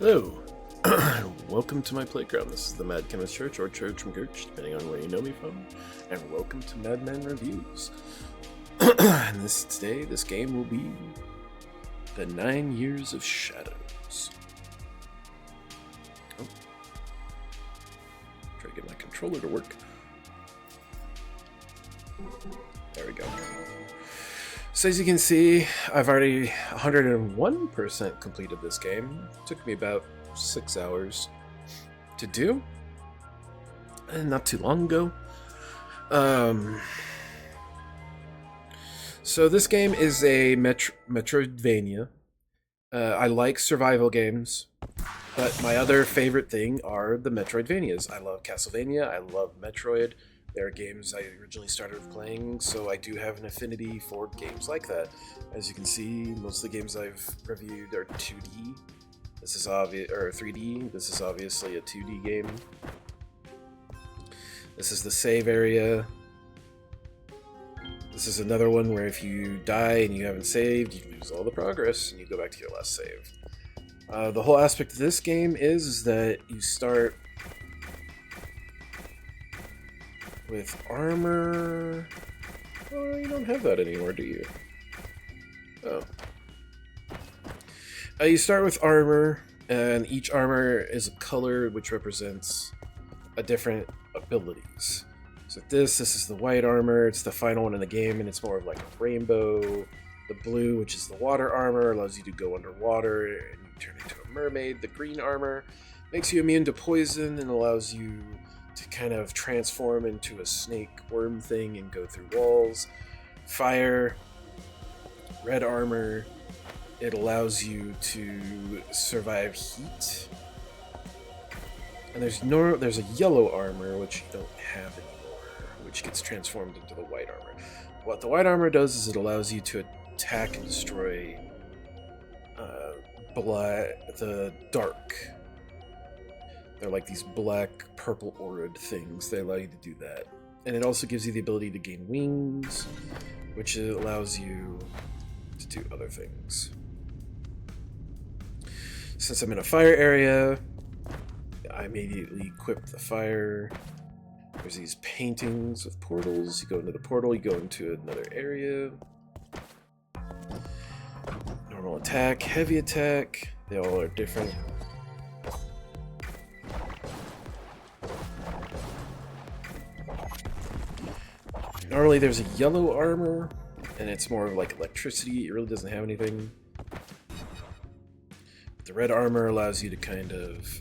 Hello, welcome to my playground. This is the Mad Chemist Church, or Church from Church, depending on where you know me from, and welcome to Madman Reviews. And this game will be the 9 Years of Shadows. Oh. Try to get my controller to work. There we go. So as you can see, I've already 101% completed this game. It took me about 6 hours to do, and not too long ago. So this game is a Metroidvania. I like survival games, but my other favorite thing are the Metroidvanias. I love Castlevania, I love Metroid. They're games I originally started playing, so I do have an affinity for games like that. As you can see, most of the games I've reviewed are 2D. This is obvious, or 3D. This is obviously a 2D game. This is the save area. This is another one where if you die and you haven't saved, you lose all the progress and you go back to your last save. The whole aspect of this game is that you start with armor. Oh, you don't have that anymore, do you? Oh. You start with armor, and each armor is a color which represents a different abilities. So this is the white armor. It's the final one in the game, and it's more of like a rainbow. The blue, which is the water armor, allows you to go underwater and you turn into a mermaid. The green armor makes you immune to poison and allows you to kind of transform into a snake worm thing and go through walls. Fire, red armor, it allows you to survive heat. And there's a yellow armor which you don't have anymore, which gets transformed into the white armor. What the white armor does is it allows you to attack and destroy the dark. They're like these black, purple aurid things. They allow you to do that. And it also gives you the ability to gain wings, which allows you to do other things. Since I'm in a fire area, I immediately equip the fire. There's these paintings of portals. You go into the portal, you go into another area. Normal attack, heavy attack. They all are different. Normally there's a yellow armor, and it's more of like electricity. It really doesn't have anything. But the red armor allows you to kind of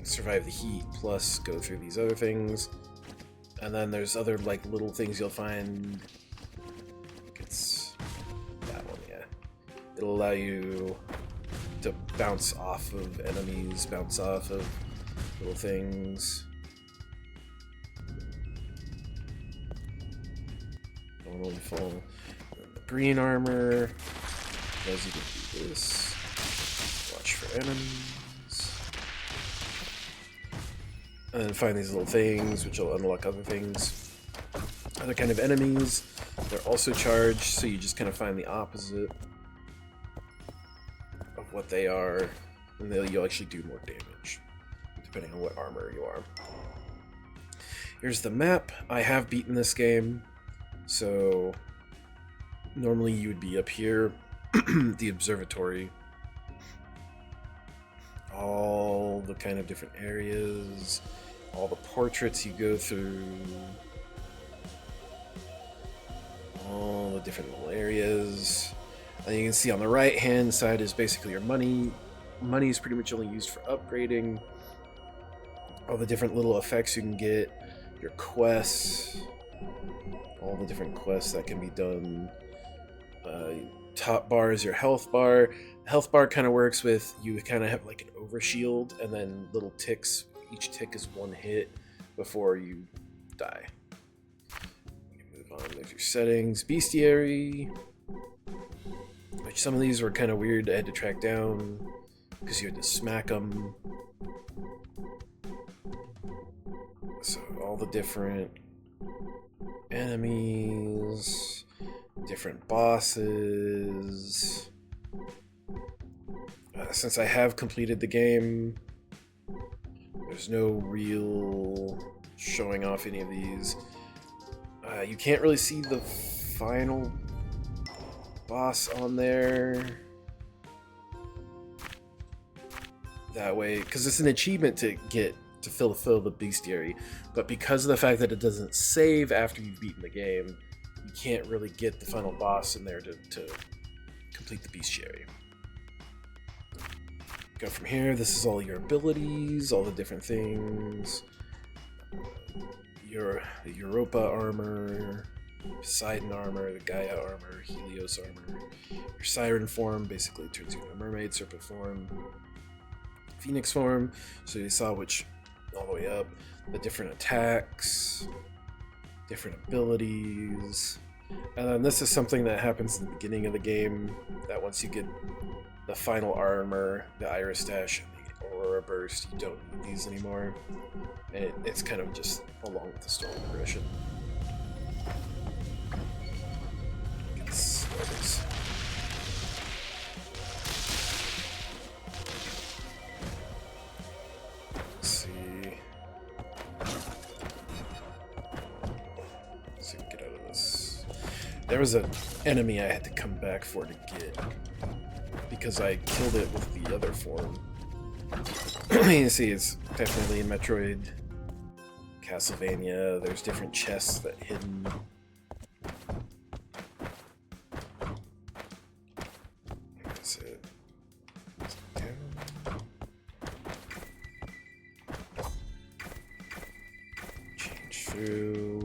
survive the heat, plus go through these other things. And then there's other like little things you'll find. It's that one, yeah. It'll allow you to bounce off of enemies, bounce off of little things. Fall. The green armor allows you to do this. Watch for enemies. And then find these little things, which will unlock other things. Other kind of enemies. They're also charged, so you just kind of find the opposite of what they are, and you'll actually do more damage, depending on what armor you are. Here's the map. I have beaten this game. So normally you would be up here, the observatory, all the kind of different areas, all the portraits you go through, all the different little areas. And you can see on the right hand side is basically your money. Money is pretty much only used for upgrading. All the different little effects you can get, your quests, all the different quests that can be done. Top bar is your health bar. Health bar kind of works with you kind of have like an overshield and then little ticks. Each tick is one hit before you die. You can move on. There's your settings. Bestiary. Which some of these were kind of weird. I had to track down because you had to smack them. So all the different enemies, different bosses. since I have completed the game, there's no real showing off any of these. You can't really see the final boss on there that way, because it's an achievement to fill the bestiary, but because of the fact that it doesn't save after you've beaten the game, you can't really get the final boss in there to complete the bestiary. Go from here. This is all your abilities, all the different things. The Europa armor, Poseidon armor, the Gaia armor, Helios armor. Your Siren form basically turns you into a mermaid, serpent form, Phoenix form. So you saw which all the way up. The different attacks, different abilities. And then this is something that happens in the beginning of the game, that once you get the final armor, the Iris Dash, and the Aurora Burst, you don't need these anymore. And it's kind of just along with the story progression. Let's see. Let's see if we can get out of this. There was an enemy I had to come back for to get, because I killed it with the other form. You see, it's definitely in Metroid, Castlevania. There's different chests that hidden. That's it. Down. Change through.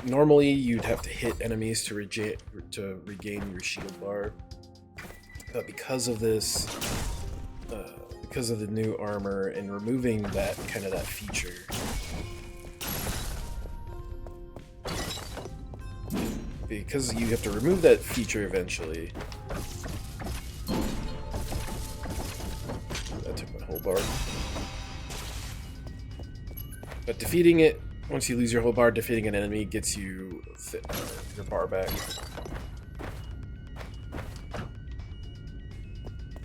Normally, you'd have to hit enemies to regain your shield bar, but because of this, because of the new armor and removing that feature, because you have to remove that feature eventually. That took my whole bar, but defeating it. Once you lose your whole bar, defeating an enemy gets you your bar back.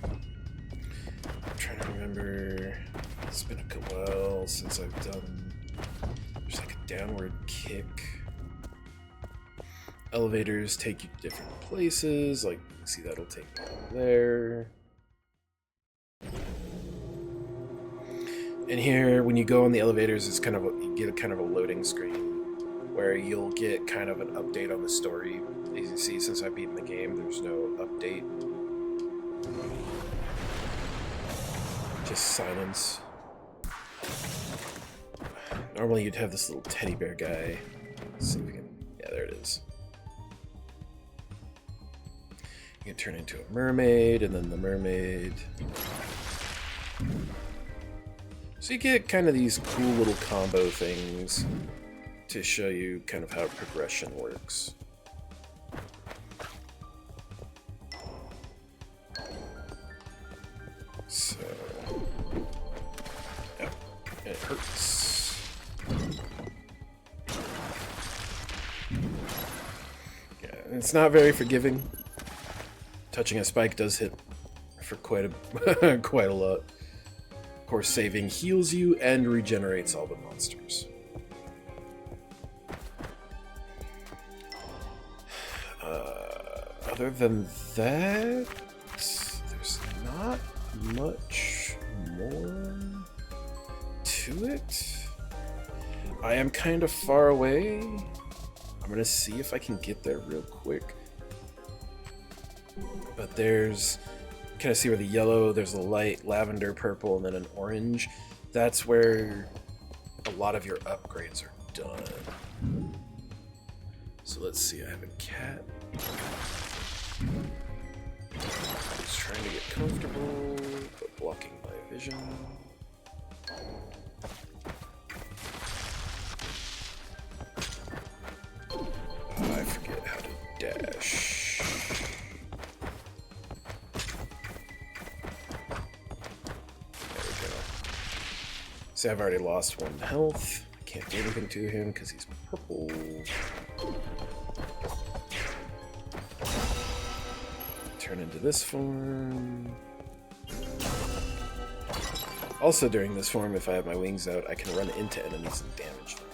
I'm trying to remember. It's been a good while since I've done. There's like a downward kick. Elevators take you to different places. Like you can see, that'll take me over there. And here, when you go on the elevators, it's you get a loading screen where you'll get kind of an update on the story. As you can see, since I've beaten the game, there's no update. Just silence. Normally, you'd have this little teddy bear guy. Let's see if we can. Yeah, there it is. You can turn into a mermaid, and then the mermaid. So you get kind of these cool little combo things to show you kind of how progression works. So, yeah, it hurts. Yeah, it's not very forgiving. Touching a spike does hit for quite a lot. Of course, saving heals you and regenerates all the monsters. Other than that, there's not much more to it. I am kind of far away. I'm gonna see if I can get there real quick. But there's... kind of see where the yellow, there's a light lavender, purple, and then an orange. That's where a lot of your upgrades are done. So let's see, I have a cat. Just trying to get comfortable, but blocking my vision. I forget how to dash. See, I've already lost 1 health. I can't do anything to him because he's purple. Turn into this form. Also during this form, if I have my wings out, I can run into enemies and damage them.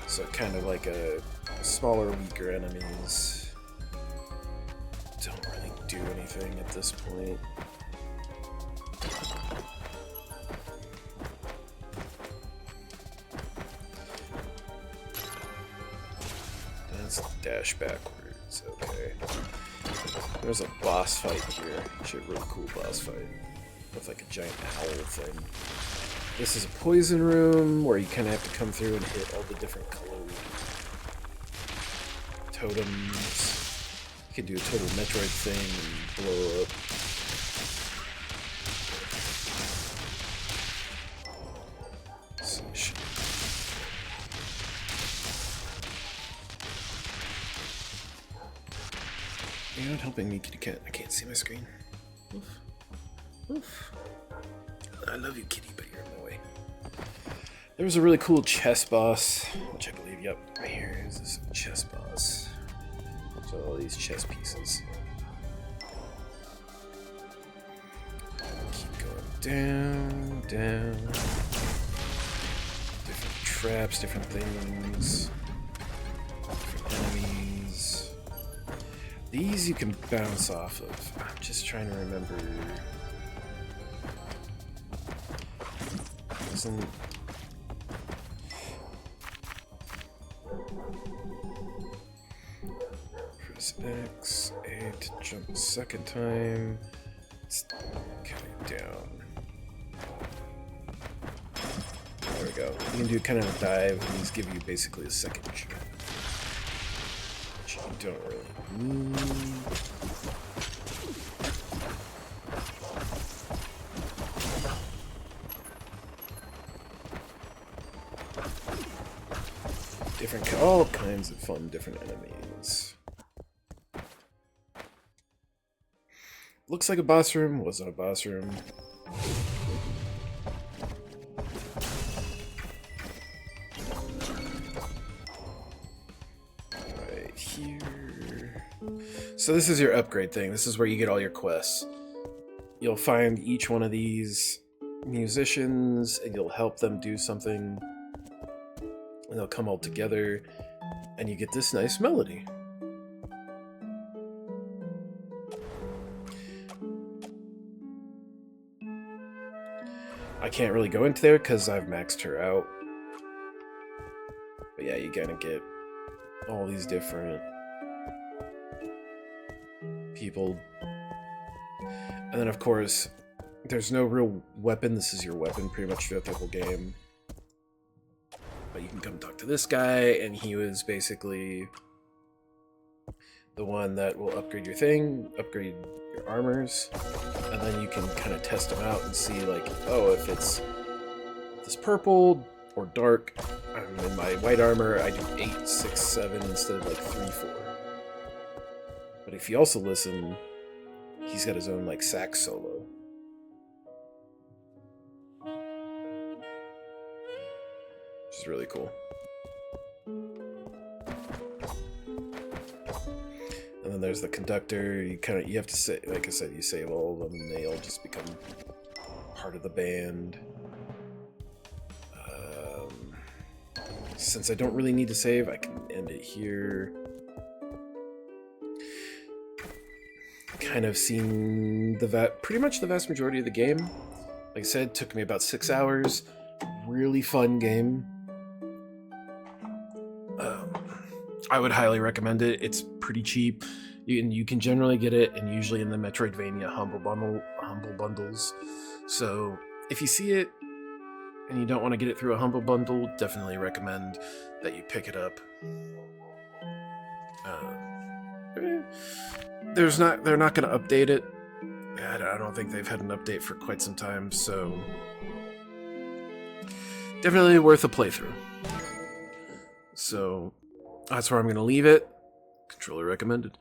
So kind of like a smaller, weaker enemies don't really do anything at this point. Let's dash backwards, okay. There's a boss fight here. Actually, a really cool boss fight. With like a giant owl thing. This is a poison room where you kind of have to come through and hit all the different colored totems. You can do a total Metroid thing and blow up. You're not helping me, kitty cat. I can't see my screen. Oof. Oof. I love you, kitty, but you're in my way. There was a really cool chess boss, which I believe, yep, right here is this chess boss. So all these chess pieces. Keep going down, down. Different traps, different things. Different enemies. These you can bounce off of. I'm just trying to remember. Isn't... Press X, A to jump a second time. It's coming down. There we go. You can do kind of a dive, and these give you basically a second jump. Which you don't really need. All kinds of fun different enemies. Looks like a boss room, wasn't a boss room. Right here. So this is your upgrade thing. This is where you get all your quests. You'll find each one of these musicians and you'll help them do something. And they'll come all together, and you get this nice melody. I can't really go into there because I've maxed her out. But yeah, you kind of get all these different people. And then, of course, there's no real weapon. This is your weapon pretty much throughout the whole game. But you can come talk to this guy, and he was basically the one that will upgrade your thing, upgrade your armors, and then you can kind of test them out and see, like, oh, if it's this purple or dark. I'm in my white armor, I do 8, 6, 7 instead of like 3, 4. But if you also listen, he's got his own like sax solo. Which is really cool. And then there's the conductor. You have to say, like I said, you save all of them, and they all just become part of the band. Since I don't really need to save, I can end it here. Kind of seen pretty much the vast majority of the game. Like I said, it took me about 6 hours. Really fun game. I would highly recommend it. It's pretty cheap. You can generally get it, and usually in the Metroidvania humble bundles. So if you see it and you don't want to get it through a humble bundle, definitely recommend that you pick it up. They're not going to update it. I don't think they've had an update for quite some time, so definitely worth a playthrough. So that's where I'm going to leave it. Controller recommended.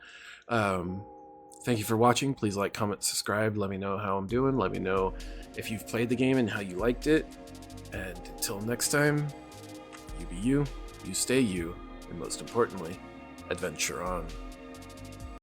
Thank you for watching. Please like, comment, subscribe. Let me know how I'm doing. Let me know if you've played the game and how you liked it. And until next time, you be you stay you, and most importantly, adventure on.